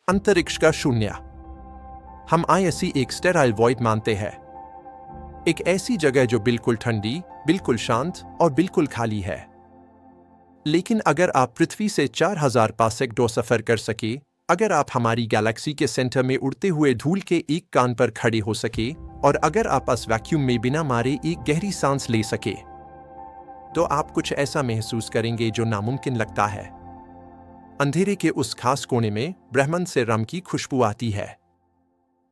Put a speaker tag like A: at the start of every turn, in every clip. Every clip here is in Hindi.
A: अंतरिक्ष का शून्य। हम आईएससी एक स्टेराइल वॉइड मानते हैं, एक ऐसी जगह जो बिल्कुल ठंडी, बिल्कुल शांत और बिल्कुल खाली है। लेकिन अगर आप पृथ्वी से 4000 पार्सेक सफर कर सके, अगर आप हमारी गैलेक्सी के सेंटर में उड़ते हुए धूल के एक कान पर खड़े हो सके, और अगर आप इस वैक्यूम में बिना मारे एक गहरी सांस ले सके, तो आप कुछ ऐसा महसूस करेंगे जो नामुमकिन लगता है। अंधेरे के उस खास कोने में ब्रह्मांड से रम की खुशबू आती है,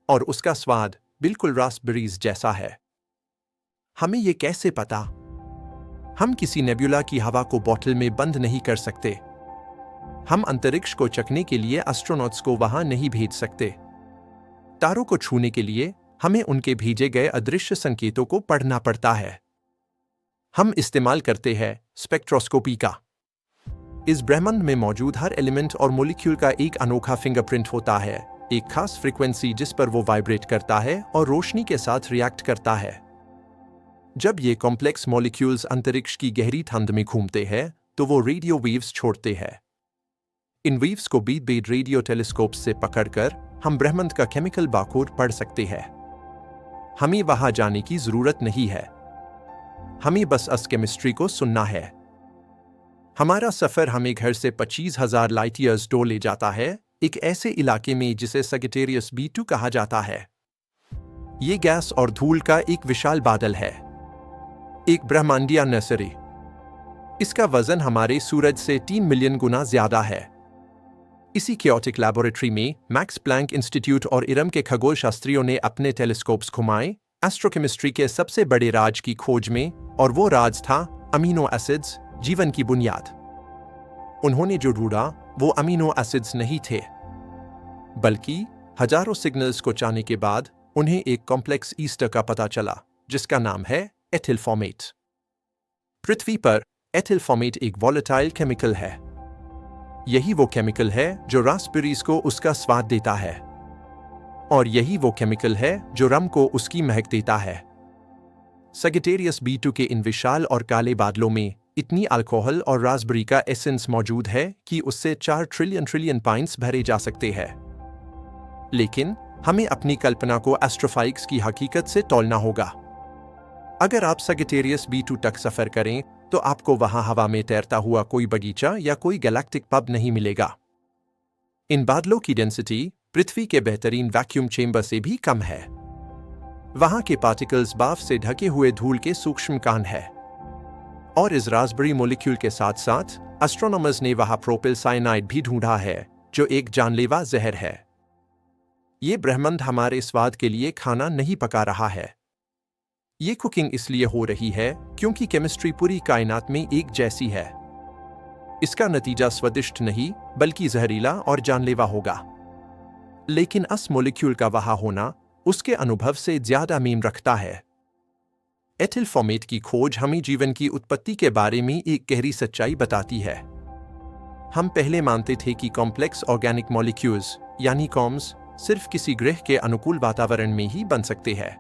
A: और उसका स्वाद बिल्कुल रास्पबेरीज जैसा है। हमें ये कैसे पता? हम किसी नेबुला की हवा को बोतल में बंद नहीं कर सकते। हम अंतरिक्ष को चखने के लिए एस्ट्रोनॉट्स को वहां नहीं भेज सकते। तारों को छूने के लिए हमें उनके भेजे गए अदृश्य संकेतों को पढ़ना पड़ता है। हम इस्तेमाल करते हैं स्पेक्ट्रोस्कोपी का। इस ब्रह्मांड में मौजूद हर एलिमेंट और मॉलिक्यूल का एक अनोखा फिंगरप्रिंट होता है, एक खास फ्रीक्वेंसी जिस पर वो वाइब्रेट करता है और रोशनी के साथ रिएक्ट करता है। जब ये कॉम्प्लेक्स मॉलिक्यूल्स अंतरिक्ष की गहरी ठंड में घूमते हैं, तो वो रेडियो वेव्स छोड़ते हैं। इन वेव्स को बीट बीट रेडियो टेलीस्कोप से पकड़कर हम ब्रह्मांड का केमिकल बारकोड पढ़ सकते हैं। हमें वहां जाने की जरूरत नहीं है, हमें बस इस केमिस्ट्री को सुनना है। हमारा सफर हमें घर से 25,000 लाइट ईयर्स दूर ले जाता है, एक ऐसे इलाके में जिसे सगिटेरियस B2 कहा जाता है। ये गैस और धूल का एक विशाल बादल है, एक ब्रह्मांडीय नर्सरी। इसका वजन हमारे सूरज से 3 मिलियन गुना ज्यादा है। इसी क्योटिक लैबोरेटरी में मैक्स प्लैंक इंस्टीट्यूट और इरम के खगोल शास्त्रियों ने अपने टेलीस्कोप्स घुमाए एस्ट्रोकेमिस्ट्री के सबसे बड़े राज की खोज में, और वो राज था अमीनो एसिड्स, जीवन की बुनियाद। उन्होंने जो ढूंढा वो अमीनो एसिड्स नहीं थे, बल्कि हजारों सिग्नल्स को चाहने के बाद उन्हें एक कॉम्प्लेक्स ईस्टर का पता चला, जिसका नाम है एथिल फॉर्मेट। पृथ्वी पर एथिल फॉर्मेट एक वॉलेटाइल केमिकल है। यही वो केमिकल है जो रास्पबेरीज को उसका स्वाद देता है, और यही वो केमिकल है जो रम को उसकी महक देता है। सगिटेरियस B2 के इन विशाल और काले बादलों में इतनी अल्कोहल और रास्पबेरी का एसेंस मौजूद है कि उससे 4 ट्रिलियन पाइंट्स भरे जा सकते हैं। लेकिन हमें अपनी कल्पना को एस्ट्रोफाइक्स की हकीकत से तौलना होगा। अगर आप सगिटेरियस B2 तक सफर करें, तो आपको वहां हवा में तैरता हुआ कोई बगीचा या कोई गैलेक्टिक पब नहीं मिलेगा। इन बादलों की डेंसिटी पृथ्वी के बेहतरीन वैक्यूम चेंबर से भी कम है। वहां के पार्टिकल्स बाफ से ढके हुए धूल के सूक्ष्म कण है, और इस रास्पबेरी मॉलिक्यूल के साथ साथ एस्ट्रोनॉमर्स ने वहां प्रोपिल साइनाइड भी ढूंढा है, जो एक जानलेवा जहर है। ये ब्रह्मांड हमारे स्वाद के लिए खाना नहीं पका रहा है। ये कुकिंग इसलिए हो रही है क्योंकि केमिस्ट्री पूरी कायनात में एक जैसी है। इसका नतीजा स्वादिष्ट नहीं बल्कि जहरीला और जानलेवा होगा। लेकिन इस मॉलिक्यूल का वहां होना उसके अनुभव से ज्यादा मीम रखता है। एथिल फॉर्मेट की खोज हमें जीवन की उत्पत्ति के बारे में एक गहरी सच्चाई बताती है। हम पहले मानते थे कि कॉम्प्लेक्स ऑर्गेनिक मॉलिक्यूल्स यानी कॉम्स सिर्फ किसी ग्रह के अनुकूल वातावरण में ही बन सकते हैं।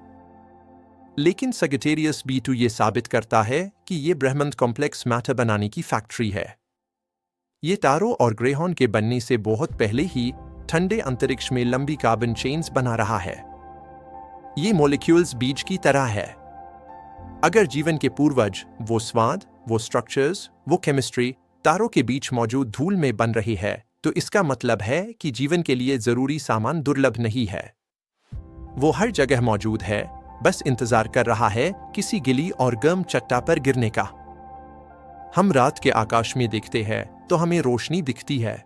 A: लेकिन सगिटेरियस B2 ये साबित करता है कि ये ब्रह्मांड कॉम्प्लेक्स मैटर बनाने की फैक्ट्री है। ये तारों और ग्रहों के बनने से बहुत पहले ही ठंडे अंतरिक्ष में लंबी कार्बन चेन्स बना रहा है। ये मॉलिक्यूल्स बीज की तरह है। अगर जीवन के पूर्वज, वो स्वाद, वो स्ट्रक्चर्स, वो केमिस्ट्री तारों के बीच मौजूद धूल में बन रही है, तो इसका मतलब है कि जीवन के लिए जरूरी सामान दुर्लभ नहीं है। वो हर जगह मौजूद है, बस इंतजार कर रहा है किसी गिली और गर्म चट्टा पर गिरने का। हम रात के आकाश में देखते हैं तो हमें रोशनी दिखती है,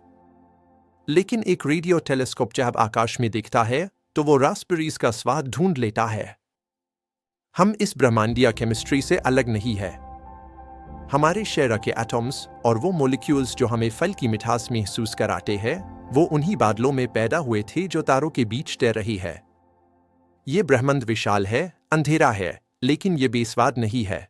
A: लेकिन एक रेडियो टेलीस्कोप जब आकाश में दिखता है तो वो रास्पबेरीज का स्वाद ढूंढ लेता है। हम इस ब्रह्मांडीय केमिस्ट्री से अलग नहीं है। हमारे शरीर के एटॉम्स और वो मॉलिक्यूल्स जो हमें फल की मिठास महसूस कराते हैं, वो उन्हीं बादलों में पैदा हुए थे जो तारों के बीच तैर रही है। ये ब्रह्मांड विशाल है, अंधेरा है, लेकिन ये बेस्वाद नहीं है।